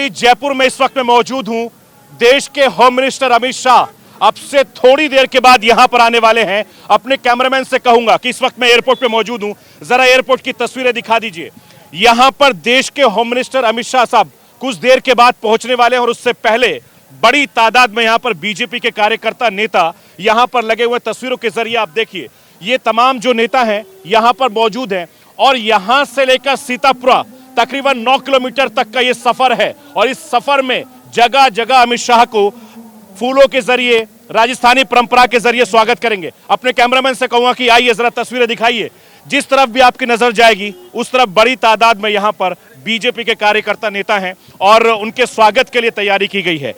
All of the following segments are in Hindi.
अभी जयपुर में इस वक्त मैं मौजूद हूं। देश के होम मिनिस्टर अमित शाह अब से थोड़ी देर के बाद यहां पर आने वाले हैं। अपने कैमरामैन से कहूंगा कि इस वक्त मैं एयरपोर्ट पे मौजूद हूं, जरा एयरपोर्ट की तस्वीरें दिखा दीजिए। यहां पर देश के होम मिनिस्टर अमित शाह साहब कुछ देर के बाद पहुंचने वाले हैं और उससे पहले बड़ी तादाद में यहां पर बीजेपी के कार्यकर्ता नेता यहां पर लगे हुए। तस्वीरों के जरिए आप देखिए, ये तमाम जो नेता हैं यहां पर मौजूद हैं और यहां से लेकर सीतापुरा तकरीबन 9 किलोमीटर तक का ये सफर है और इस सफर में जगह जगह अमित शाह को फूलों के जरिए, राजस्थानी परंपरा के जरिए स्वागत करेंगे। अपने कैमरामैन से कहूंगा कि आइए जरा तस्वीरें दिखाइए। जिस तरफ भी आपकी नजर जाएगी उस तरफ बड़ी तादाद में यहां पर बीजेपी के कार्यकर्ता नेता हैं और उनके स्वागत के लिए तैयारी की गई है।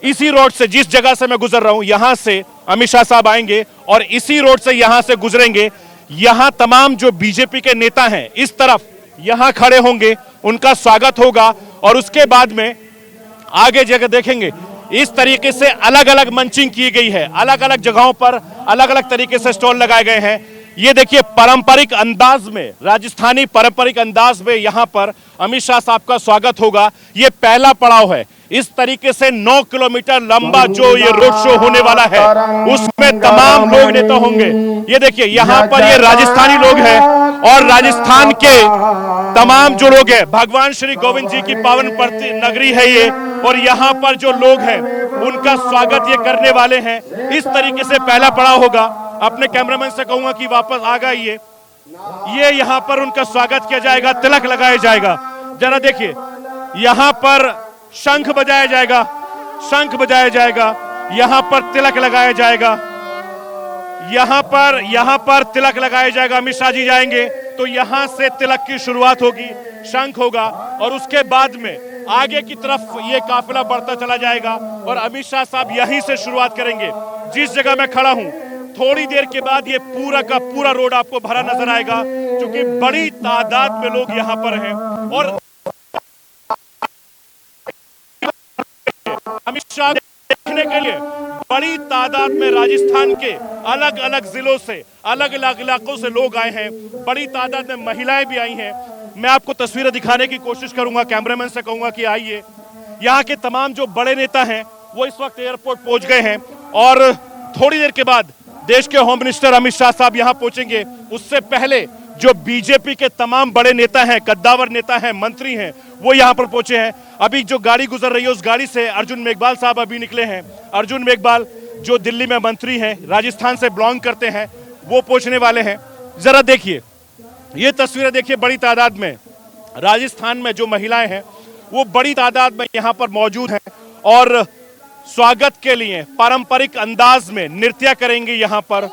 इसी रोड से, जिस जगह से मैं गुजर रहा हूं, यहां से अमित शाह साहब आएंगे और इसी रोड से यहां से गुजरेंगे। यहां तमाम जो बीजेपी के नेता हैं इस तरफ यहां खड़े होंगे, उनका स्वागत होगा और उसके बाद में आगे जगह देखेंगे इस तरीके से अलग अलग मंचिंग की गई है। अलग अलग जगहों पर अलग अलग तरीके से स्टॉल लगाए गए हैं। ये देखिए, पारंपरिक अंदाज में, राजस्थानी पारंपरिक अंदाज में यहां पर अमित शाह साहब का स्वागत होगा। ये पहला पड़ाव है। इस तरीके से 9 किलोमीटर लंबा जो ये रोड शो होने वाला है उसमें तमाम लोग नेता होंगे। ये देखिए, यहाँ पर ये राजस्थानी लोग हैं और राजस्थान के तमाम जो लोग हैं, भगवान श्री गोविंद जी की पावन नगरी है ये, और यहाँ पर जो लोग हैं उनका स्वागत ये करने वाले हैं। इस तरीके से पहला पड़ाव होगा। अपने कैमरामैन से कहूंगा कि वापस आ गए ये यहाँ पर उनका स्वागत किया जाएगा, तिलक लगाया जाएगा। जरा देखिए, यहाँ पर शंख बजाया जाएगा, शंख बजाया जाएगा, यहां पर तिलक लगाया जाएगा, यहां पर तिलक लगाया जाएगा। अमित शाह जी जाएंगे तो यहां से तिलक की शुरुआत होगी, शंख होगा और उसके बाद में आगे की तरफ ये काफिला बढ़ता चला जाएगा और अमित शाह साहब यहीं से शुरुआत करेंगे। जिस जगह मैं खड़ा हूं, थोड़ी देर के बाद ये पूरा का पूरा रोड आपको भरा नजर आएगा, क्योंकि बड़ी तादाद में लोग यहां पर हैं और अमित शाह देखने के लिए बड़ी तादाद में राजस्थान के अलग अलग जिलों से, अलग अलग इलाकों से लोग आए हैं। बड़ी तादाद में महिलाएं भी आई हैं। मैं आपको तस्वीरें दिखाने की कोशिश करूंगा। कैमरामैन से कहूंगा कि आइए। यहाँ के तमाम जो बड़े नेता हैं वो इस वक्त एयरपोर्ट पहुंच गए हैं और थोड़ी देर के बाद देश के होम मिनिस्टर अमित शाह साहब यहाँ पहुंचेंगे। उससे पहले जो बीजेपी के तमाम बड़े नेता हैं, कद्दावर नेता हैं, मंत्री हैं, वो यहाँ पर पहुंचे हैं। अभी जो गाड़ी गुजर रही है उस गाड़ी से अर्जुन मेघवाल साहब अभी निकले हैं। अर्जुन मेघवाल जो दिल्ली में मंत्री हैं, राजस्थान से बिलोंग करते हैं, वो पहुंचने वाले हैं। जरा देखिए, ये तस्वीरें देखिए। बड़ी तादाद में राजस्थान में जो महिलाएं हैं वो बड़ी तादाद में यहाँ पर मौजूद हैं और स्वागत के लिए पारंपरिक अंदाज में नृत्य करेंगे यहाँ पर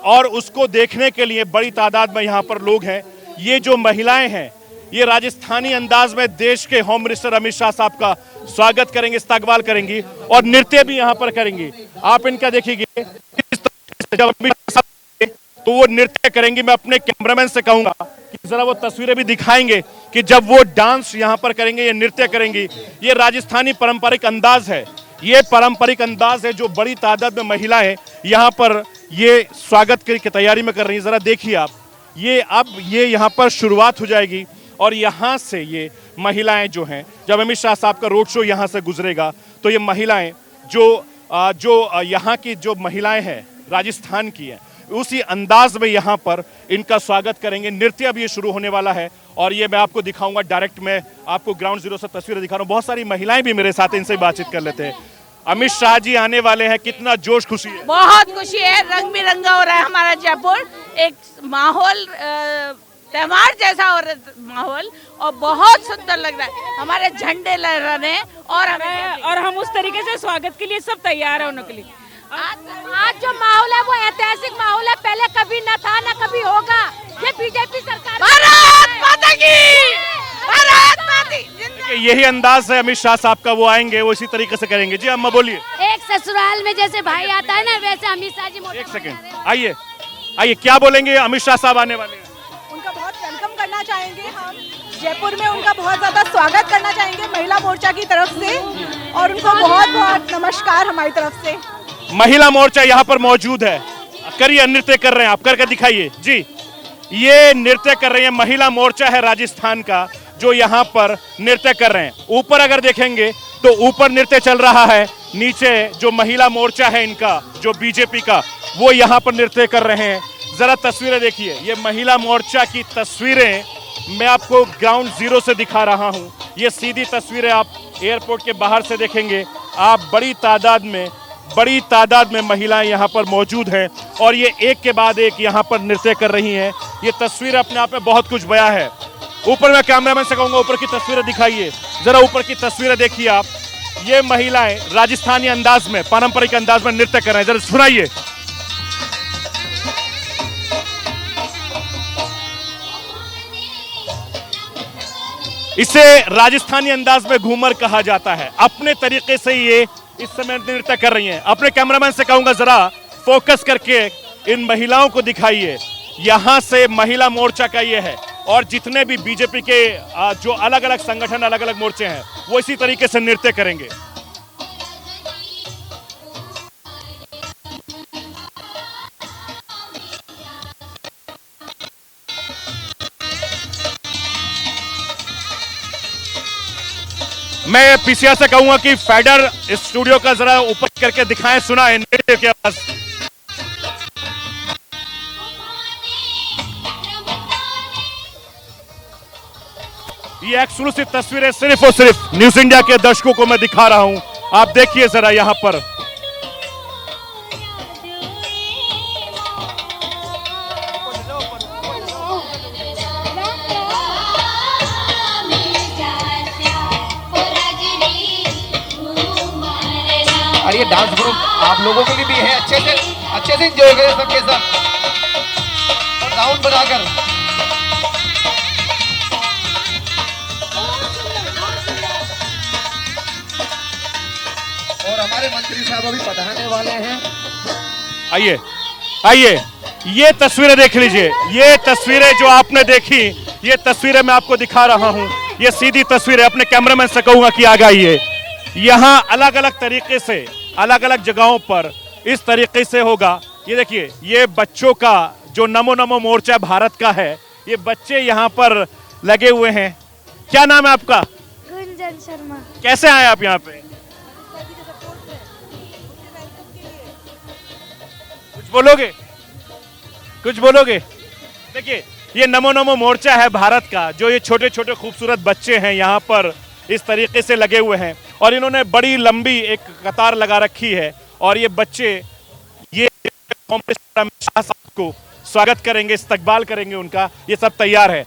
और उसको देखने के लिए बड़ी तादाद में यहाँ पर लोग हैं। ये जो महिलाएं हैं ये राजस्थानी अंदाज में देश के होम मिनिस्टर अमित शाह साहब का स्वागत करेंगे, इस्तकबाल करेंगी और नृत्य भी यहाँ पर करेंगी। आप इनका देखिए, किस तरह से जब अमित शाह तो वो नृत्य करेंगी। मैं अपने कैमरामैन से कहूंगा कि जरा वो तस्वीरें भी दिखाएंगे कि जब वो डांस यहाँ पर करेंगे, ये नृत्य करेंगी। ये राजस्थानी पारंपरिक अंदाज है, ये पारंपरिक अंदाज है जो बड़ी तादाद में महिलाएं यहाँ पर ये स्वागत की तैयारी में कर रही है। जरा देखिए आप, ये अब ये यहाँ पर शुरुआत हो जाएगी और यहाँ से ये महिलाएं जो हैं, जब अमित शाह साहब का रोड शो यहाँ से गुजरेगा तो ये महिलाएं जो यहाँ की जो महिलाएं हैं राजस्थान की हैं, उसी अंदाज में यहाँ पर इनका स्वागत करेंगे। नृत्य अब ये शुरू होने वाला है और ये मैं आपको दिखाऊंगा डायरेक्ट। मैं आपको ग्राउंड जीरो से तस्वीरें दिखा रहा हूँ। बहुत सारी महिलाएं भी मेरे साथ, इनसे बातचीत कर लेते हैं। अमित शाह जी आने वाले हैं, कितना जोश, खुशी है? बहुत खुशी है, रंग बिरंगा हो रहा है हमारा जयपुर। एक माहौल त्योहार जैसा हो रहा है माहौल और बहुत सुंदर लग रहा है। हमारे झंडे लहरा रहे हैं और हम उस तरीके से स्वागत के लिए सब तैयार है उनके लिए। आज जो माहौल है वो ऐतिहासिक माहौल है, पहले कभी न था न कभी होगा। ये बीजेपी सरकार। भारत माता की, भारत माता की। यही अंदाज है अमित शाह साहब का, वो आएंगे वो इसी तरीके से करेंगे। जी अम्मा बोलिए। एक ससुराल में जैसे भाई आता है ना, वैसे अमित शाह जी। एक सेकंड, आइए आइए, क्या बोलेंगे? अमित शाह साहब आने वाले हैं, उनका बहुत वेलकम करना चाहेंगे। हम जयपुर में उनका बहुत ज्यादा स्वागत करना चाहेंगे महिला मोर्चा की तरफ से और उनको बहुत बहुत नमस्कार हमारी तरफ से। महिला मोर्चा यहाँ पर मौजूद है। करिए, नृत्य कर रहे हैं आप, करके दिखाइए। जी, ये नृत्य कर रही है महिला मोर्चा है राजस्थान का, जो यहाँ पर नृत्य कर रहे हैं। ऊपर अगर देखेंगे तो ऊपर नृत्य चल रहा है, नीचे जो महिला मोर्चा है इनका, जो बीजेपी का, वो यहाँ पर नृत्य कर रहे हैं। जरा तस्वीरें देखिए, ये महिला मोर्चा की तस्वीरें मैं आपको ग्राउंड जीरो से दिखा रहा हूँ। ये सीधी तस्वीरें आप एयरपोर्ट के बाहर से देखेंगे, आप बड़ी तादाद में महिलाएं यहाँ पर मौजूद हैं और ये एक के बाद एक यहाँ पर नृत्य कर रही हैं। ये तस्वीर अपने आप में बहुत कुछ बयां है। ऊपर मैं कैमरामैन से कहूँगा ऊपर की तस्वीरें दिखाइए, जरा ऊपर की तस्वीरें देखिए आप। ये महिलाएं राजस्थानी अंदाज में, पारंपरिक अंदाज में नृत्य कर रहे हैं, जरा सुनाइए। इसे राजस्थानी अंदाज में घूमर कहा जाता है। अपने तरीके से ये इस समय नृत्य कर रही हैं। अपने कैमरामैन से कहूंगा जरा फोकस करके इन महिलाओं को दिखाइए। यहां से महिला मोर्चा का ये है और जितने भी बीजेपी के जो अलग अलग संगठन, अलग अलग मोर्चे हैं, वो इसी तरीके से नृत्य करेंगे। मैं पीसीआर से कहूंगा कि फेडर स्टूडियो का जरा ऊपर करके दिखाएं, सुनाएं नृत्य की आवाज। ये एक्सक्लूसिव तस्वीरें सिर्फ और सिर्फ न्यूज इंडिया के दर्शकों को मैं दिखा रहा हूं। आप देखिए जरा यहां पर। और ये डांस ग्रुप आप लोगों के लिए भी है, अच्छे से एंजॉय करें सबके साथ और राउंड बनाकर। और हमारे मंत्री साहब अभी पधारने वाले हैं। आइए ये तस्वीरें देख लीजिए। ये तस्वीरें जो आपने देखी, ये तस्वीरें मैं आपको दिखा रहा हूं। ये सीधी तस्वीरें, अपने कैमरामैन से कहूंगा कि आगे आइए। यहाँ अलग अलग तरीके से, अलग अलग जगहों पर इस तरीके से होगा। ये देखिए, ये बच्चों का जो नमो नमो मोर्चा भारत का है, ये बच्चे यहाँ पर लगे हुए हैं। क्या नाम है आपका? गुंजन शर्मा। कैसे आए आप यहाँ पे? कुछ बोलोगे? देखिए, ये नमो नमो मोर्चा है भारत का, जो ये छोटे छोटे खूबसूरत बच्चे हैं यहाँ पर इस तरीके से लगे हुए हैं और इन्होंने बड़ी लंबी एक कतार लगा रखी है और ये बच्चे ये अमित शाह साहब को स्वागत करेंगे, इस्तकबाल करेंगे उनका। ये सब तैयार है।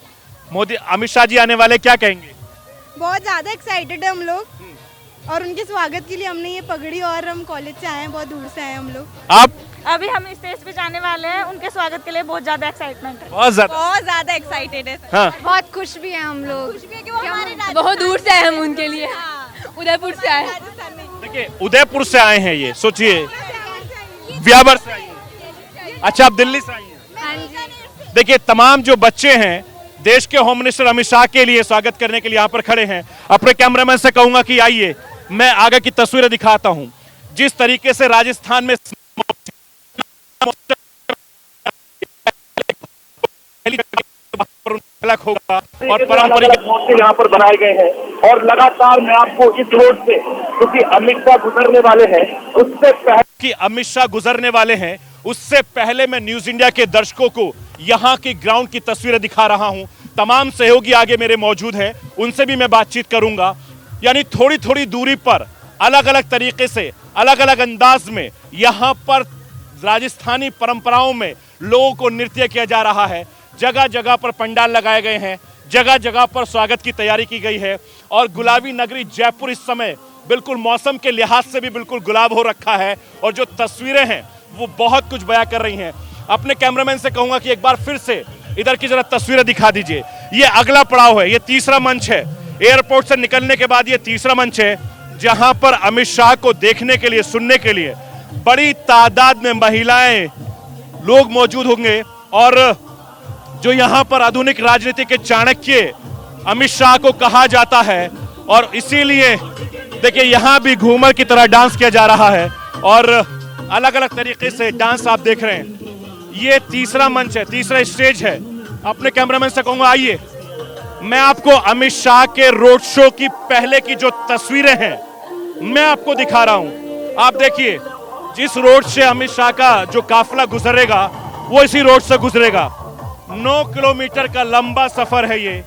मोदी, अमित शाह जी आने वाले, क्या कहेंगे? बहुत ज़्यादा एक्साइटेड है हम लोग और उनके स्वागत के लिए हमने ये पगड़ी और हम कॉलेज से आए हैं, बहुत दूर से आए हैं हम लोग। आप? अभी हम स्टेज पे जाने वाले हैं, उनके स्वागत के लिए बहुत ज्यादा एक्साइटमेंट है। बहुत ज्यादा एक्साइटेड है। हाँ। बहुत खुश भी हैं हम लोग। बहुत दूर से आए हम उनके लिए। उदयपुर से आए। देखिए, उदयपुर से आए हैं, ये सोचिए, व्यावर से आए हैं। अच्छा, आप दिल्ली से आए हैं। देखिए, तमाम जो बच्चे हैं देश के होम मिनिस्टर अमित शाह के लिए स्वागत करने के लिए यहाँ पर खड़े हैं। अपने कैमरामैन से कहूंगा कि आइए, मैं आगे की तस्वीरें दिखाता हूँ। जिस तरीके से राजस्थान में होगा और पारंपरिक मोर्चे यहाँ पर बनाए गए हैं और लगातार मैं आपको इस रोड से, क्योंकि अमित शाह गुजरने वाले हैं, उससे पहले मैं न्यूज इंडिया के दर्शकों को यहाँ की ग्राउंड की तस्वीरें दिखा रहा हूँ। तमाम सहयोगी आगे मेरे मौजूद हैं, उनसे भी मैं बातचीत करूंगा। यानी थोड़ी थोड़ी दूरी पर अलग अलग तरीके से, अलग अलग अंदाज में यहाँ पर राजस्थानी परंपराओं में लोगों को नृत्य किया जा रहा है। जगह जगह पर पंडाल लगाए गए हैं, जगह जगह पर स्वागत की तैयारी की गई है और गुलाबी नगरी जयपुर इस समय बिल्कुल मौसम के लिहाज से भी बिल्कुल गुलाब हो रखा है और जो तस्वीरें हैं वो बहुत कुछ बयां कर रही हैं। अपने कैमरामैन से कहूंगा कि एक बार फिर से इधर की जरा तस्वीरें दिखा दीजिए। ये अगला पड़ाव है, ये तीसरा मंच है। एयरपोर्ट से निकलने के बाद ये तीसरा मंच है जहां पर अमित शाह को देखने के लिए, सुनने के लिए बड़ी तादाद में महिलाएं, लोग मौजूद होंगे और जो यहाँ पर आधुनिक राजनीति के चाणक्य अमित शाह को कहा जाता है और इसीलिए देखिए यहाँ भी घूमर की तरह डांस किया जा रहा है और अलग अलग तरीके से डांस आप देख रहे हैं। ये तीसरा मंच है, तीसरा स्टेज है। अपने कैमरामैन से कहूंगा आइए, मैं आपको अमित शाह के रोड शो की पहले की जो तस्वीरें हैं मैं आपको दिखा रहा हूं। आप देखिए, जिस रोड से अमित शाह का जो काफिला गुजरेगा वो इसी रोड से गुजरेगा। 9 किलोमीटर का लंबा सफर है ये,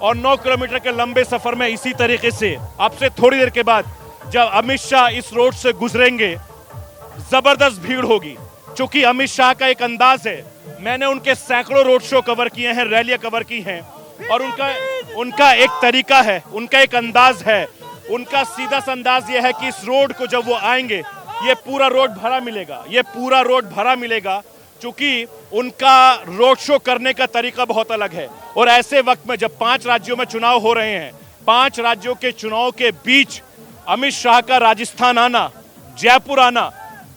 और 9 किलोमीटर के लंबे सफर में इसी तरीके से आपसे थोड़ी देर के बाद जब अमित शाह इस रोड से गुजरेंगे जबरदस्त भीड़ होगी। क्योंकि अमित शाह का एक अंदाज है, मैंने उनके सैकड़ों रोड शो कवर किए हैं, रैलियां कवर की हैं, और उनका एक तरीका है, उनका एक अंदाज है। उनका सीधा सा अंदाज यह है कि इस रोड को जब वो आएंगे ये पूरा रोड भरा मिलेगा, ये पूरा रोड भरा मिलेगा, क्योंकि उनका रोड शो करने का तरीका बहुत अलग है। और ऐसे वक्त में जब 5 राज्यों में चुनाव हो रहे हैं, 5 राज्यों के चुनाव के बीच अमित शाह का राजस्थान आना, जयपुर आना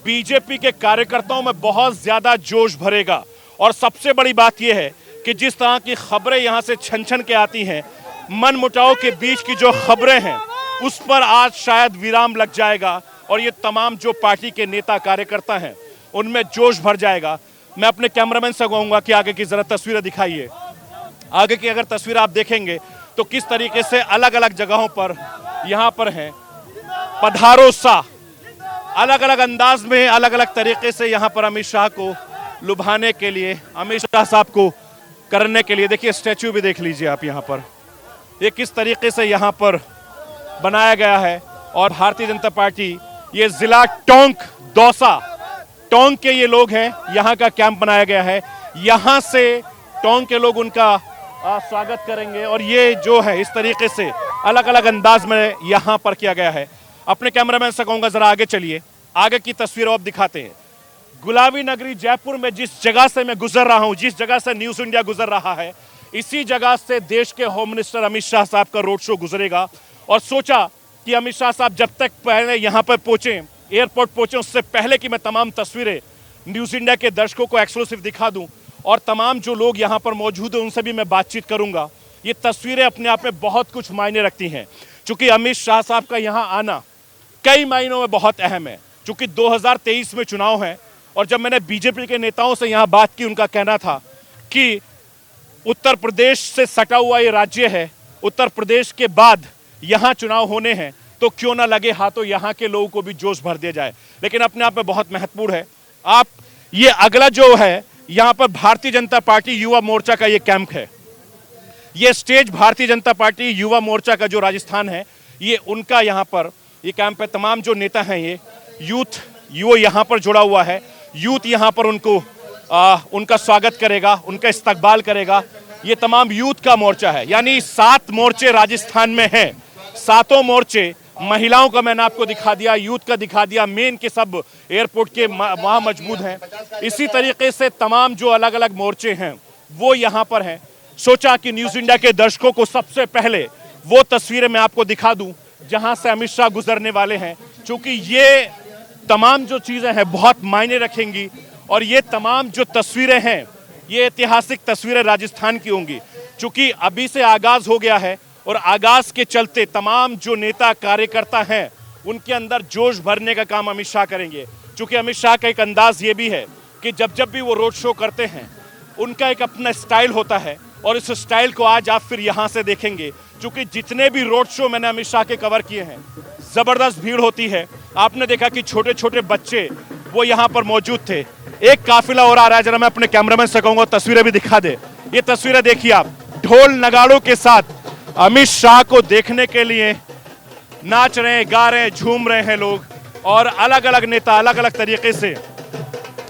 बीजेपी के कार्यकर्ताओं में बहुत ज्यादा जोश भरेगा। और सबसे बड़ी बात यह है कि जिस तरह की खबरें यहां से छन छन के आती हैं, मन मुटाव के बीच की जो खबरें हैं उस पर आज शायद विराम लग जाएगा, और ये तमाम जो पार्टी के नेता कार्यकर्ता हैं उनमें जोश भर जाएगा। मैं अपने कैमरामैन से कहूंगा कि आगे की जरा तस्वीरें दिखाइए। आगे की अगर तस्वीर आप देखेंगे तो किस तरीके से अलग अलग जगहों पर यहाँ पर हैं पधारो सा, अलग अलग अंदाज में अलग अलग तरीके से यहाँ पर अमित शाह को लुभाने के लिए, अमित शाह साहब को करने के लिए। देखिए स्टैच्यू भी देख लीजिए आप यहाँ पर, ये किस तरीके से यहाँ पर बनाया गया है। और भारतीय जनता पार्टी, ये जिला टोंक दौसा, टोंक के ये लोग हैं, यहाँ का कैंप बनाया गया है, यहाँ से टोंक के लोग उनका स्वागत करेंगे। और ये जो है इस तरीके से अलग अलग अंदाज में यहाँ पर किया गया है। अपने कैमरामैन से कहूँगा जरा आगे चलिए, आगे की तस्वीर आप दिखाते हैं। गुलाबी नगरी जयपुर में जिस जगह से मैं गुजर रहा हूँ, जिस जगह से न्यूज़ इंडिया गुजर रहा है, इसी जगह से देश के होम मिनिस्टर अमित शाह साहब का रोड शो गुजरेगा। और सोचा कि अमित शाह साहब जब तक पहले यहाँ पर पहुँचे, एयरपोर्ट पहुँचे, उससे पहले कि मैं तमाम तस्वीरें न्यूज़ इंडिया के दर्शकों को एक्सक्लूसिव दिखा दूँ, और तमाम जो लोग यहाँ पर मौजूद हैं उनसे भी मैं बातचीत करूँगा। ये तस्वीरें अपने आप में बहुत कुछ मायने रखती हैं, क्योंकि अमित शाह साहब का यहाँ आना कई मायनों में बहुत अहम है। क्योंकि 2023 में चुनाव है, और जब मैंने बीजेपी के नेताओं से यहाँ बात की, उनका कहना था कि उत्तर प्रदेश से सटा हुआ ये राज्य है, उत्तर प्रदेश के बाद यहाँ चुनाव होने हैं, तो क्यों ना लगे हाथों यहाँ के लोगों को भी जोश भर दिया जाए। लेकिन अपने आप में बहुत महत्वपूर्ण है। आप ये अगला जो है, यहाँ पर भारतीय जनता पार्टी युवा मोर्चा का ये कैंप है, ये स्टेज भारतीय जनता पार्टी युवा मोर्चा का जो राजस्थान है, ये उनका यहाँ पर ये कैंप है। तमाम जो नेता हैं, ये यूथ वो यहाँ पर जुड़ा हुआ है, यूथ यहाँ पर उनका स्वागत करेगा, उनका इस्तकबाल करेगा। ये तमाम यूथ का मोर्चा है, यानी 7 मोर्चे राजस्थान में हैं। 7 मोर्चे, महिलाओं का मैंने आपको दिखा दिया, यूथ का दिखा दिया, मेन के सब एयरपोर्ट के वहाँ मौजूद हैं। इसी तरीके से तमाम जो अलग अलग मोर्चे हैं वो यहाँ पर हैं। सोचा कि न्यूज़ इंडिया के दर्शकों को सबसे पहले वो तस्वीरें मैं आपको दिखा दूं जहां से अमित शाह गुजरने वाले हैं, क्योंकि ये तमाम जो चीज़ें हैं बहुत मायने रखेंगी। और ये तमाम जो तस्वीरें हैं ये ऐतिहासिक तस्वीरें राजस्थान की होंगी, क्योंकि अभी से आगाज़ हो गया है, और आगाज़ के चलते तमाम जो नेता कार्यकर्ता हैं उनके अंदर जोश भरने का काम अमित शाह करेंगे। क्योंकि अमित शाह का एक अंदाज़ ये भी है कि जब भी वो रोड शो करते हैं उनका एक अपना स्टाइल होता है, और इस स्टाइल को आज आप फिर यहाँ से देखेंगे। क्योंकि जितने भी रोड शो मैंने अमित शाह के कवर किए हैं, ज़बरदस्त भीड़ होती है। आपने देखा कि छोटे छोटे बच्चे वो यहाँ पर मौजूद थे। एक काफिला और आ रहा है, जरा मैं अपने कैमरामैन से कहूँगा तस्वीरें भी दिखा दे। ये तस्वीरें देखिए आप, ढोल नगाड़ों के साथ अमित शाह को देखने के लिए नाच रहे हैं, गा रहे हैं, झूम रहे हैं लोग, और अलग अलग नेता अलग अलग तरीके से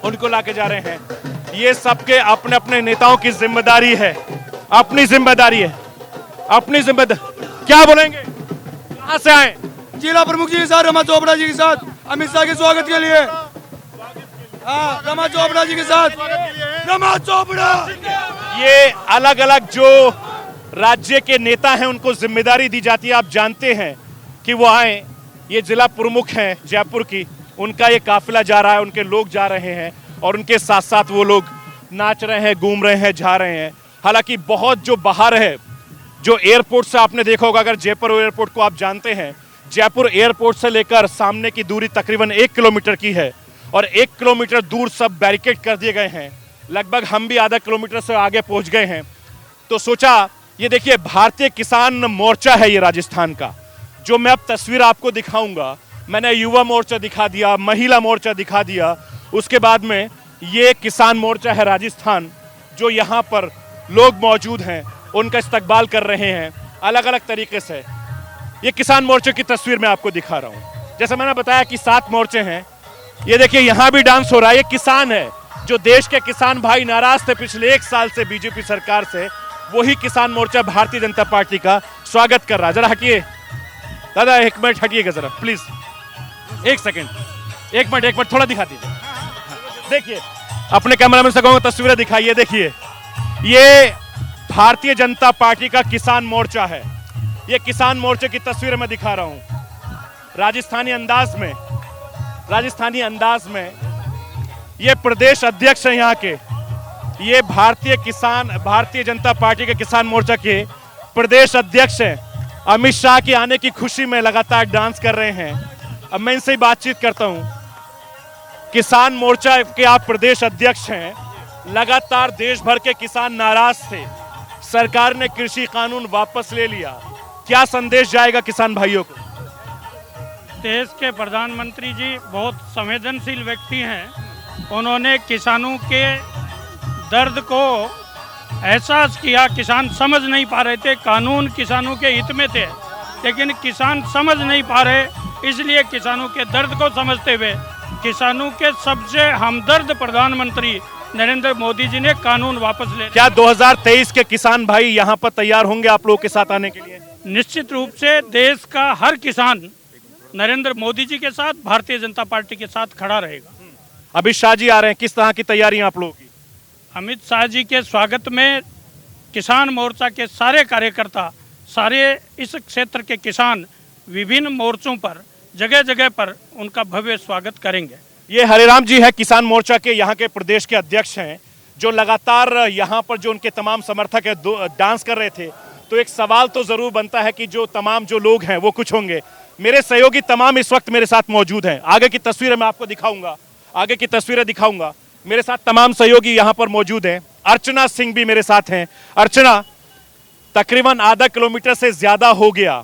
उनको लाके जा रहे हैं। ये सबके अपने अपने नेताओं की जिम्मेदारी है, अपनी जिम्मेदारी है, अपनी जिम्मेदारी। क्या बोलेंगे, कहां से आए? जिला प्रमुख जी के साथ, रमा चोपड़ा जी के साथ, अमित शाह के स्वागत के लिए। हाँ, रमा चोपड़ा जी के साथ, रमा चोपड़ा। ये अलग अलग जो राज्य के नेता हैं उनको जिम्मेदारी दी जाती है। आप जानते हैं कि वो आए, ये जिला प्रमुख हैं जयपुर की, उनका ये काफिला जा रहा है, उनके लोग जा रहे हैं, और उनके साथ साथ वो लोग नाच रहे हैं, घूम रहे हैं, जा रहे हैं। हालांकि बहुत जो बाहर है, जो एयरपोर्ट से आपने देखा होगा, अगर जयपुर एयरपोर्ट को आप जानते हैं, जयपुर एयरपोर्ट से लेकर सामने की दूरी तकरीबन 1 किलोमीटर की है, और 1 किलोमीटर दूर सब बैरिकेड कर दिए गए हैं। लगभग हम भी आधा किलोमीटर से आगे पहुंच गए हैं। तो सोचा ये देखिए भारतीय किसान मोर्चा है ये राजस्थान का। जो मैं अब तस्वीर आपको दिखाऊंगा, मैंने युवा मोर्चा दिखा दिया, महिला मोर्चा दिखा दिया, उसके बाद में ये किसान मोर्चा है राजस्थान। जो यहाँ पर लोग मौजूद हैं उनका इस्तकबाल कर रहे हैं अलग अलग तरीके से। ये किसान मोर्चे की तस्वीर मैं आपको दिखा रहा हूँ। जैसे मैंने बताया कि 7 मोर्चे हैं। ये देखिए यहाँ भी डांस हो रहा है। ये किसान है, जो देश के किसान भाई नाराज थे पिछले 1 साल से बीजेपी सरकार से, वही किसान मोर्चा भारतीय जनता पार्टी का स्वागत कर रहा है। जरा हटिए दादा, 1 मिनट हटिएगा जरा प्लीज, 1 सेकेंड, 1 मिनट थोड़ा दिखा दीजिए। देखिए अपने कैमरामैन से कहूंगा तस्वीरें दिखाइए। देखिए ये भारतीय जनता पार्टी का किसान मोर्चा है। ये किसान मोर्चे की तस्वीरें मैं दिखा रहा हूं राजस्थानी अंदाज में। ये प्रदेश अध्यक्ष हैं यहाँ के, ये भारतीय जनता पार्टी के किसान मोर्चा के प्रदेश अध्यक्ष हैं। अमित शाह के आने की खुशी में लगातार डांस कर रहे हैं। अब मैं इनसे बातचीत करता हूं। किसान मोर्चा के आप प्रदेश अध्यक्ष हैं, लगातार देश भर के किसान नाराज थे, सरकार ने कृषि कानून वापस ले लिया, क्या संदेश जाएगा किसान भाइयों को? देश के प्रधानमंत्री जी बहुत संवेदनशील व्यक्ति हैं। उन्होंने किसानों के दर्द को एहसास किया। किसान समझ नहीं पा रहे थे, कानून किसानों के हित में थे, लेकिन किसान समझ नहीं पा रहे, इसलिए किसानों के दर्द को समझते हुए किसानों के सबसे हमदर्द प्रधानमंत्री नरेंद्र मोदी जी ने कानून वापस ले लिया। क्या 2023 के किसान भाई यहाँ पर तैयार होंगे आप लोगों के साथ आने के लिए? निश्चित रूप से देश का हर किसान नरेंद्र मोदी जी के साथ, भारतीय जनता पार्टी के साथ खड़ा रहेगा। अमित शाह जी आ रहे हैं, किस तरह की तैयारी आप लोगों की? अमित शाह जी के स्वागत में किसान मोर्चा के सारे कार्यकर्ता, सारे इस क्षेत्र के किसान विभिन्न मोर्चों पर जगह जगह पर उनका भव्य स्वागत करेंगे। ये हरिराम जी है, किसान मोर्चा के यहाँ के प्रदेश के अध्यक्ष हैं, जो लगातार यहाँ पर जो उनके तमाम समर्थक है डांस कर रहे थे। तो एक सवाल तो जरूर बनता है कि जो तमाम जो लोग हैं वो कुछ होंगे। मेरे सहयोगी तमाम इस वक्त मेरे साथ मौजूद हैं। आगे की तस्वीरें मैं आपको दिखाऊंगा, मेरे साथ तमाम सहयोगी यहाँ पर मौजूद हैं। अर्चना सिंह भी मेरे साथ हैं। अर्चना, तकरीबन आधा किलोमीटर से ज्यादा हो गया,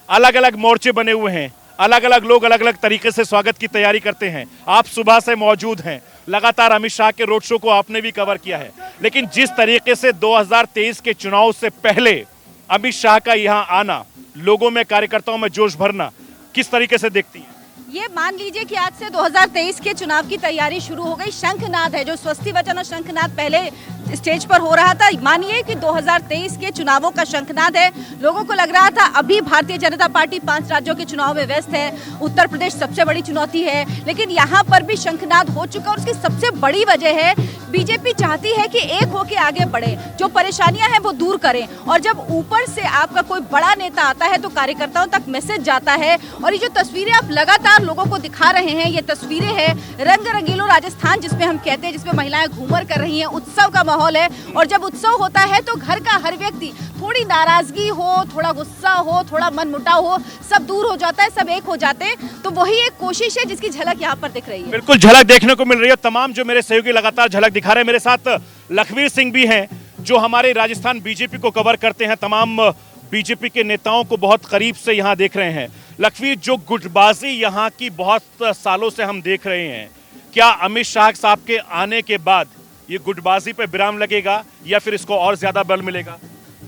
अलग अलग मोर्चे बने हुए हैं, अलग अलग लोग अलग अलग तरीके से स्वागत की तैयारी करते हैं। आप सुबह से मौजूद हैं, लगातार अमित शाह के रोड शो को आपने भी कवर किया है, लेकिन जिस तरीके से 2023 के चुनाव से पहले अमित शाह का यहाँ आना, लोगों में, कार्यकर्ताओं में जोश भरना, किस तरीके से देखती है? ये मान लीजिए कि आज से 2023 के चुनाव की तैयारी शुरू हो गई। शंखनाद है, जो स्वस्ति वचन और शंखनाद पहले स्टेज पर हो रहा था, मानिए कि 2023 के चुनावों का शंखनाद है। लोगों को लग रहा था अभी भारतीय जनता पार्टी 5 राज्यों के चुनाव में व्यस्त है, उत्तर प्रदेश सबसे बड़ी चुनौती है, लेकिन यहाँ पर भी शंखनाद हो चुका। और उसकी सबसे बड़ी वजह है बीजेपी चाहती है कि एक होके आगे बढ़े, जो परेशानियां हैं वो दूर करें। और जब ऊपर से आपका कोई बड़ा नेता आता है तो कार्यकर्ताओं तक मैसेज जाता है। और ये जो तस्वीरें आप लगातार लोगों को दिखा रहे हैं, ये तस्वीरें हैं रंग रंगीलो राजस्थान जिसमें हम कहते हैं, जिसमें महिलाएं घूमर कर रही हैं, उत्सव का माहौल है। और जब उत्सव होता है तो घर का हर व्यक्ति, थोड़ी नाराजगी हो, थोड़ा गुस्सा हो, थोड़ा मनमुटाव हो, सब दूर हो जाता है, सब एक हो जाते हैं। तो वही एक कोशिश है जिसकी झलक यहाँ पर दिख रही है। बिल्कुल झलक देखने को मिल रही है। तमाम जो मेरे सहयोगी लगातार झलक दिखा रहे हैं। मेरे साथ लखवीर सिंह भी हैं, जो हमारे राजस्थान बीजेपी को कवर करते हैं, तमाम बीजेपी के नेताओं को बहुत करीब से यहाँ देख रहे हैं। लखवीर, जो गुटबाजी यहाँ की बहुत सालों से हम देख रहे हैं, क्या अमित शाह साहब के आने के बाद ये गुटबाजी पे विराम लगेगा या फिर इसको और ज्यादा बल मिलेगा?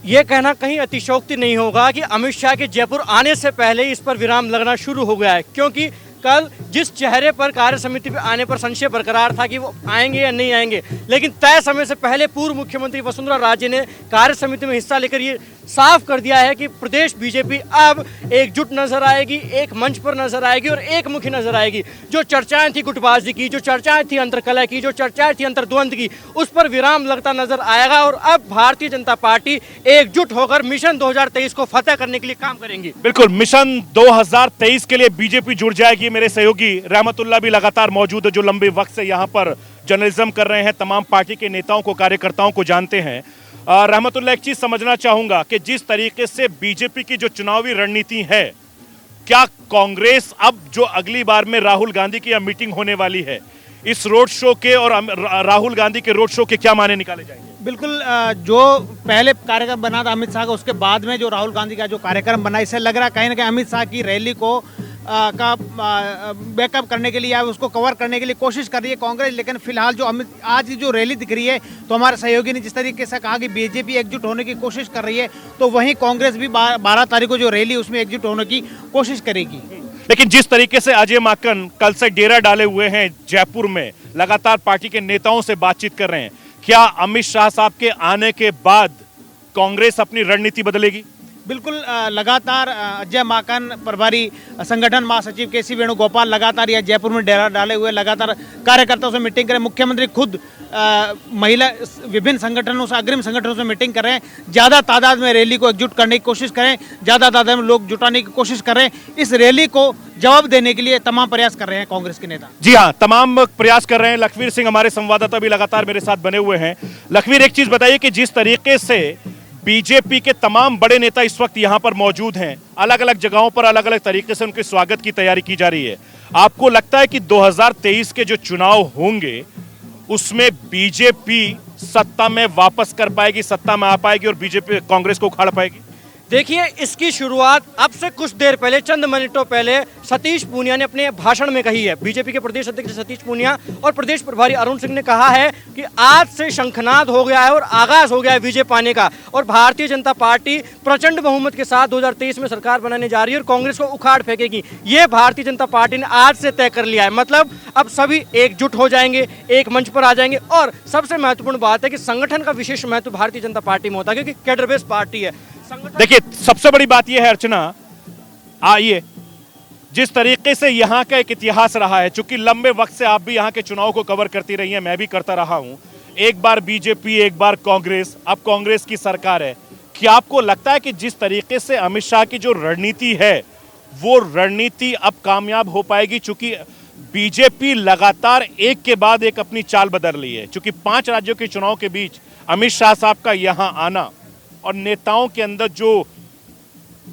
ये कहना कहीं अतिशयोक्ति नहीं होगा कि अमित शाह के जयपुर आने से पहले इस पर विराम लगना शुरू हो गया है, क्योंकि कल जिस चेहरे पर कार्य समिति पे आने पर संशय बरकरार था कि वो आएंगे या नहीं आएंगे, लेकिन तय समय से पहले पूर्व मुख्यमंत्री वसुंधरा राजे ने कार्य समिति में हिस्सा लेकर ये साफ कर दिया है कि प्रदेश बीजेपी अब एकजुट नजर आएगी, एक मंच पर नजर आएगी और एक मुखी नजर आएगी। जो चर्चाएं थी गुटबाजी की, जो चर्चाएं थी अंतरकलह की, जो चर्चाएं थी अंतर्द्वंद की, उस पर विराम लगता नजर आएगा। और अब भारतीय जनता पार्टी एकजुट होकर मिशन 2023 को फतेह करने के लिए काम करेंगी। बिल्कुल, मिशन 2023 के लिए बीजेपी जुड़ जाएगी। मेरे सहयोगी रहमतुल्लाह भी लगातार मौजूद है, जो लंबे वक्त से यहाँ पर जर्नलिज्म कर रहे हैं, तमाम पार्टी के नेताओं को, कार्यकर्ताओं को जानते हैं। रहमतुल्लाह, एक चीज समझना चाहूंगा कि जिस तरीके से बीजेपी की जो चुनावी रणनीति है, क्या कांग्रेस अब जो अगली बार में राहुल गांधी की मीटिंग होने वाली है, इस रोड शो के और राहुल गांधी के रोड शो के क्या माने निकाले जाएंगे? बिल्कुल जो पहले कार्यक्रम बना था अमित शाह का, उसके बाद में जो राहुल गांधी का जो कार्यक्रम बना, इससे लग रहा है कहीं ना कहीं अमित शाह की रैली को का बैकअप करने के लिए या उसको कवर करने के लिए कोशिश कर रही है कांग्रेस। लेकिन फिलहाल जो आज की जो रैली दिख रही है, तो हमारे सहयोगी ने जिस तरीके से कहा कि बीजेपी एकजुट होने की कोशिश कर रही है, तो वहीं कांग्रेस भी 12 तारीख को जो रैली उसमें एकजुट होने की कोशिश करेगी। लेकिन जिस तरीके से अजय माकन कल से डेरा डाले हुए हैं जयपुर में, लगातार पार्टी के नेताओं से बातचीत कर रहे हैं, क्या अमित शाह साहब के आने के बाद कांग्रेस अपनी रणनीति बदलेगी? बिल्कुल लगातार अजय माकन, प्रभारी संगठन महासचिव केसी वेणुगोपाल लगातार यह जयपुर में डेरा डाले हुए लगातार कार्यकर्ताओं से मीटिंग करें। मुख्यमंत्री खुद महिला विभिन्न संगठनों से, अग्रिम संगठनों से मीटिंग कर रहे हैं। ज़्यादा तादाद में रैली को एकजुट करने की कोशिश करें, ज़्यादा तादाद में लोग जुटाने की कोशिश कर रहे हैं। इस रैली को जवाब देने के लिए तमाम प्रयास कर रहे हैं कांग्रेस के नेता। जी हाँ, तमाम प्रयास कर रहे हैं। लखवीर सिंह हमारे संवाददाता भी लगातार मेरे साथ बने हुए हैं। लखवीर, एक चीज बताइए कि जिस तरीके से बीजेपी के तमाम बड़े नेता इस वक्त यहां पर मौजूद हैं, अलग अलग जगहों पर अलग अलग तरीके से उनके स्वागत की तैयारी की जा रही है, आपको लगता है कि 2023 के जो चुनाव होंगे उसमें बीजेपी सत्ता में वापस कर पाएगी, सत्ता में आ पाएगी और बीजेपी कांग्रेस को उखाड़ पाएगी? देखिए, इसकी शुरुआत अब से कुछ देर पहले, चंद मिनटों पहले सतीश पूनिया ने अपने भाषण में कही है। बीजेपी के प्रदेश अध्यक्ष सतीश पूनिया और प्रदेश प्रभारी अरुण सिंह ने कहा है कि आज से शंखनाद हो गया है और आगाज हो गया है विजय पाने का, और भारतीय जनता पार्टी प्रचंड बहुमत के साथ 2023 में सरकार बनाने जा रही है और कांग्रेस को उखाड़ फेंकेगी। ये भारतीय जनता पार्टी ने आज से तय कर लिया है। मतलब अब सभी एकजुट हो जाएंगे, एक मंच पर आ जाएंगे। और सबसे महत्वपूर्ण बात है कि संगठन का विशेष महत्व भारतीय जनता पार्टी में होता है, क्योंकि कैडर बेस्ड पार्टी है। देखिए, सबसे बड़ी बात यह है अर्चना, आइए, जिस तरीके से यहाँ का एक इतिहास रहा है, चूंकि लंबे वक्त से आप भी यहाँ के चुनाव को कवर करती रही हैं, मैं भी करता रहा हूं, एक बार बीजेपी, एक बार कांग्रेस, अब कांग्रेस की सरकार है। क्या आपको लगता है कि जिस तरीके से अमित शाह की जो रणनीति है, वो रणनीति अब कामयाब हो पाएगी? चूंकि बीजेपी लगातार एक के बाद एक अपनी चाल बदल रही है, चूंकि 5 राज्यों के चुनाव के बीच अमित शाह साहब का यहां आना और नेताओं के अंदर जो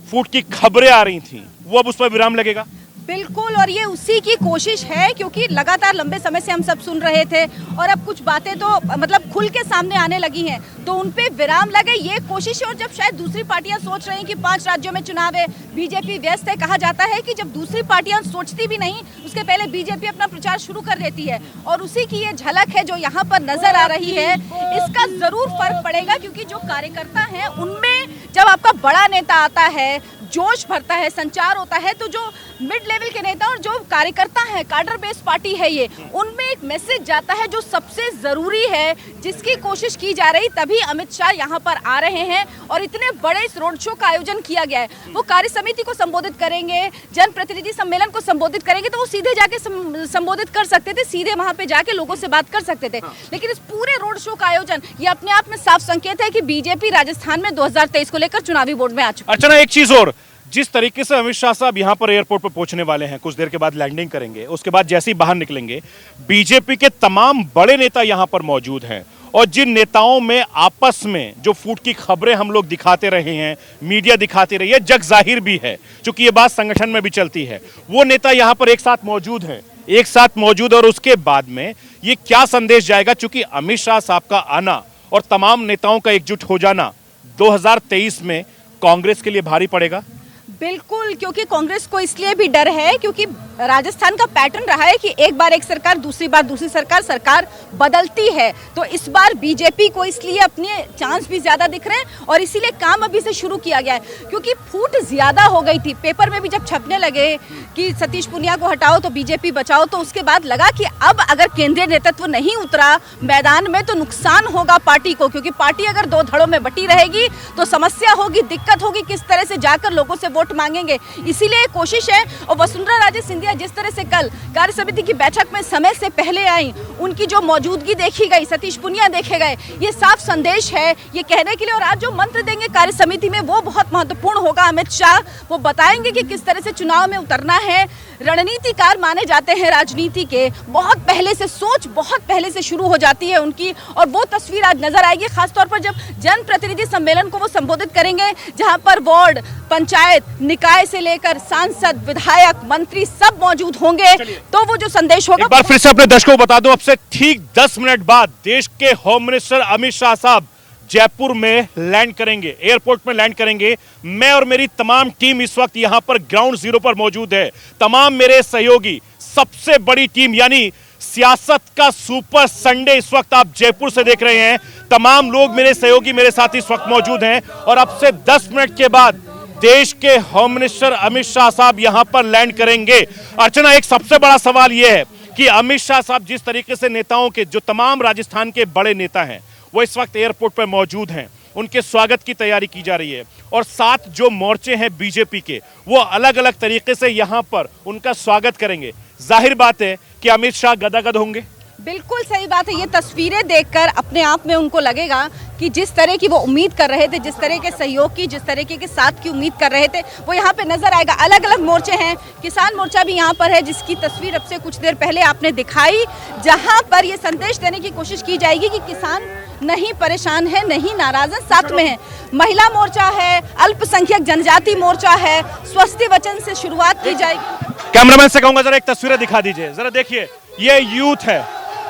फूट की खबरें आ रही थी, वो अब उस पर विराम लगेगा? बिल्कुल, और ये उसी की कोशिश है, क्योंकि लगातार लंबे समय से हम सब सुन रहे थे और अब कुछ बातें तो मतलब खुल के सामने आने लगी हैं, तो उन पे विराम लगे, ये कोशिश है। और जब शायद दूसरी पार्टियां सोच रही हैं कि 5 राज्यों में चुनाव है, बीजेपी व्यस्त है, कहा जाता है कि जब दूसरी पार्टियां सोचती भी नहीं, उसके पहले बीजेपी अपना प्रचार शुरू कर देती है। और उसी की ये झलक है जो यहाँ पर नजर आ रही है। इसका जरूर फर्क पड़ेगा, क्योंकि जो कार्यकर्ता है उनमें जब आपका बड़ा नेता आता है, जोश भरता है, संचार होता है, तो जो मिड लेवल के नेता और जो कार्यकर्ता है, कार्डर बेस्ड पार्टी है ये, उनमें एक मैसेज जाता है जो सबसे जरूरी है, जिसकी कोशिश की जा रही। तभी अमित शाह यहाँ पर आ रहे हैं और इतने बड़े इस रोड शो का आयोजन किया गया है। वो कार्य समिति को संबोधित करेंगे, जनप्रतिनिधि सम्मेलन को संबोधित करेंगे, तो वो सीधे जाके संबोधित कर सकते थे, सीधे वहां पे जाके लोगों से बात कर सकते थे। लेकिन इस पूरे रोड शो का आयोजन ये अपने आप में साफ संकेत है कि बीजेपी राजस्थान में 2023 को लेकर चुनावी बोर्ड में आ चुकी है। अर्चना, एक चीज और, जिस तरीके से अमित शाह साहब यहां पर एयरपोर्ट पर पहुंचने वाले हैं, कुछ देर के बाद लैंडिंग करेंगे, उसके बाद जैसे ही बाहर निकलेंगे, बीजेपी के तमाम बड़े नेता यहां पर मौजूद हैं। और जिन नेताओं में आपस में जो फूट की खबरें हम लोग दिखाते रहे हैं, मीडिया दिखाती रही है, जग जाहिर भी है, क्योंकि ये बात संगठन में भी चलती है, वो नेता यहां पर एक साथ मौजूद हैं, एक साथ मौजूद। और उसके बाद में ये क्या संदेश जाएगा, चूंकि अमित शाह साहब का आना और तमाम नेताओं का एकजुट हो जाना 2023 में कांग्रेस के लिए भारी पड़ेगा? बिल्कुल, क्योंकि कांग्रेस को इसलिए भी डर है क्योंकि राजस्थान का पैटर्न रहा है कि एक बार एक सरकार, दूसरी बार दूसरी सरकार बदलती है। तो इस बार बीजेपी को इसलिए अपने चांस भी ज्यादा दिख रहे हैं और इसीलिए काम अभी से शुरू किया गया है, क्योंकि फूट ज्यादा हो गई थी। पेपर में भी जब छपने लगे कि सतीश पूनिया को हटाओ तो बीजेपी बचाओ, तो उसके बाद लगा कि अब अगर केंद्रीय नेतृत्व नहीं उतरा मैदान में तो नुकसान होगा पार्टी को, क्योंकि पार्टी अगर 2 धड़ों में बटी रहेगी तो समस्या होगी, दिक्कत होगी, किस तरह से जाकर लोगों से वोट मांगेंगे। इसीलिए कोशिश है। और वसुंधरा राजे सिंधिया जिस तरह से कल कार्य समिति की बैठक में समय से पहले आई, उनकी जो मौजूदगी देखी गई, सतीश पूनिया देखे गए, ये साफ संदेश है ये कहने के लिए। और आज जो मंत्र देंगे कार्य समिति में वो बहुत महत्वपूर्ण होगा। अमित शाह वो बताएंगे कि किस तरह से चुनाव में उतरना है। रणनीतिकार माने जाते हैं राजनीति के, बहुत पहले से सोच बहुत पहले से शुरू हो जाती है उनकी, और वो तस्वीर आज नजर आएगी खासतौर पर जब जनप्रतिनिधि सम्मेलन को वो संबोधित करेंगे, जहां पर वार्ड, पंचायत, निकाय से लेकर सांसद, विधायक, मंत्री सब मौजूद होंगे। तो वो जो संदेश होगा, एक बार फिर से अपने दर्शकों को बता दूं, अब से ठीक 10 मिनट बाद देश के होम मिनिस्टर अमित शाह साहब जयपुर में लैंड करेंगे, एयरपोर्ट में लैंड करेंगे। मैं और मेरी तमाम टीम इस वक्त यहां पर ग्राउंड जीरो पर मौजूद है। तमाम मेरे सहयोगी, सबसे बड़ी टीम यानी सियासत का सुपर संडे इस वक्त आप जयपुर से देख रहे हैं। तमाम लोग मेरे सहयोगी मेरे साथ इस वक्त मौजूद हैं और अब से 10 मिनट के बाद देश के होम मिनिस्टर अमित शाह साहब यहां पर लैंड करेंगे। अर्चना, एक सबसे बड़ा सवाल यह है कि अमित शाह साहब जिस तरीके से नेताओं के, जो तमाम राजस्थान के बड़े नेता हैं, वो इस वक्त एयरपोर्ट पर मौजूद हैं, उनके स्वागत की तैयारी की जा रही है और साथ जो मोर्चे हैं बीजेपी के, वो अलग अलग तरीके से यहां पर उनका स्वागत करेंगे। जाहिर बात है कि अमित शाह गदागद होंगे। बिल्कुल सही बात है। ये तस्वीरें देखकर अपने आप में उनको लगेगा कि जिस तरह की वो उम्मीद कर रहे थे, जिस तरह के सहयोग की, जिस तरीके के साथ की उम्मीद कर रहे थे, वो यहाँ पे नजर आएगा। अलग अलग मोर्चे हैं, किसान मोर्चा भी यहाँ पर है, जिसकी तस्वीर अब से कुछ देर पहले आपने दिखाई, जहाँ पर ये संदेश देने की कोशिश की जाएगी कि किसान नहीं परेशान है, नहीं नाराज है, साथ में है। महिला मोर्चा है, अल्पसंख्यक जनजाति मोर्चा है, स्वस्ति वचन से शुरुआत की जाएगी। कैमरामैन से कहूंगा जरा एक तस्वीरें दिखा दीजिए, जरा देखिए, ये यूथ है,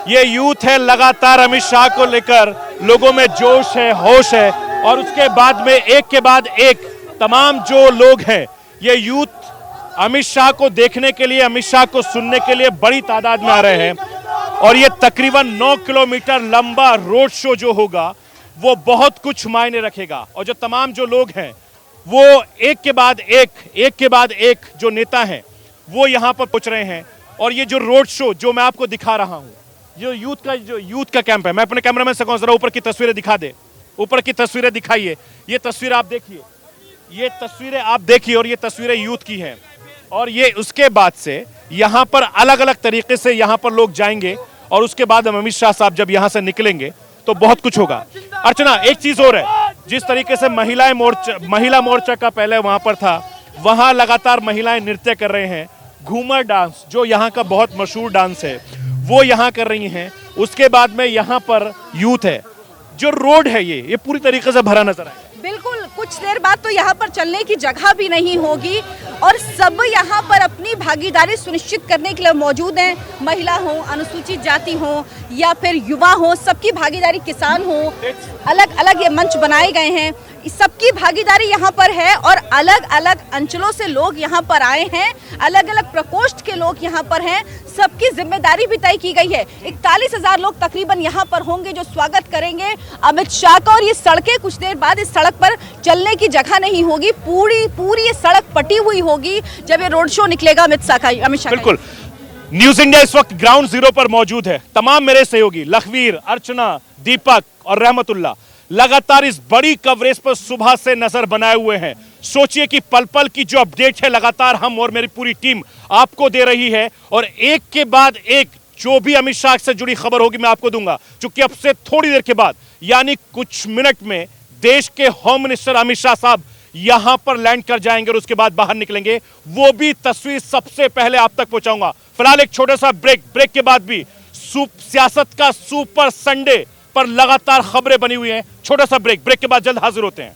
ये यूथ है। लगातार अमित शाह को लेकर लोगों में जोश है, होश है और उसके बाद में एक के बाद एक तमाम जो लोग हैं, ये यूथ अमित शाह को देखने के लिए, अमित शाह को सुनने के लिए बड़ी तादाद में आ रहे हैं और ये तकरीबन 9 किलोमीटर लंबा रोड शो जो होगा वो बहुत कुछ मायने रखेगा और जो तमाम जो लोग हैं वो एक के बाद एक जो नेता हैं वो यहाँ पर पहुंच रहे हैं और ये जो रोड शो जो मैं आपको दिखा रहा हूँ, जो यूथ का कैंप है, मैं अपने कैमरामैन से कहूँ जरा ऊपर की तस्वीरें दिखा दे, ऊपर की तस्वीरें दिखाइए। ये तस्वीर आप देखिए, ये तस्वीरें आप देखिए और ये तस्वीरें यूथ की हैं और ये उसके बाद से यहाँ पर अलग अलग तरीके से यहाँ पर लोग जाएंगे और उसके बाद अमित शाह साहब जब यहाँ से निकलेंगे तो बहुत कुछ होगा। अर्चना, एक चीज और है, जिस तरीके से महिला मोर्चा का पहले वहां पर था, वहां लगातार महिलाएं नृत्य कर रहे हैं, घूमर डांस जो यहाँ का बहुत मशहूर डांस है वो यहाँ कर रही हैं। उसके बाद में यहाँ पर यूथ है, जो रोड है ये पूरी तरीके से भरा नजर आए। बिल्कुल, कुछ देर बाद तो यहाँ पर चलने की जगह भी नहीं होगी और सब यहाँ पर अपनी भागीदारी सुनिश्चित करने के लिए मौजूद हैं। महिला हो, अनुसूचित जाति हो या फिर युवा हो, सबकी भागीदारी, किसान हो, अलग अलग ये मंच बनाए गए हैं, सबकी भागीदारी यहाँ पर है और अलग अलग अंचलों से लोग यहाँ पर आए हैं, अलग अलग प्रकोष्ठ के लोग यहाँ पर हैं, सबकी जिम्मेदारी भी तय की गई है। 41,000 लोग तकरीबन यहाँ पर होंगे जो स्वागत करेंगे अमित शाह का और ये सड़कें कुछ देर बाद इस सड़क पर चलने की जगह नहीं होगी, पूरी ये सड़क पटी हुई होगी जब ये रोड शो निकलेगा अमित शाह का। बिल्कुल, न्यूज इंडिया इस वक्त ग्राउंड जीरो पर मौजूद है। तमाम मेरे सहयोगी लखवीर, अर्चना, दीपक और रहमतुल्लाह लगातार इस बड़ी कवरेज पर सुबह से नजर बनाए हुए हैं। सोचिए कि पल पल की जो अपडेट है लगातार हम और मेरी पूरी टीम आपको दे रही है और एक के बाद एक जो भी अमित शाह से जुड़ी खबर होगी मैं आपको दूंगा, क्योंकि अब से थोड़ी देर के बाद यानी कुछ मिनट में देश के होम मिनिस्टर अमित शाह साहब यहां पर लैंड कर जाएंगे और उसके बाद बाहर निकलेंगे। वो भी तस्वीर सबसे पहले आप तक पहुंचाऊंगा। फिलहाल एक छोटा सा ब्रेक के बाद भी सियासत का सुपर संडे पर लगातार खबरें बनी हुई हैं। छोटा सा ब्रेक के बाद जल्द हाजिर होते हैं।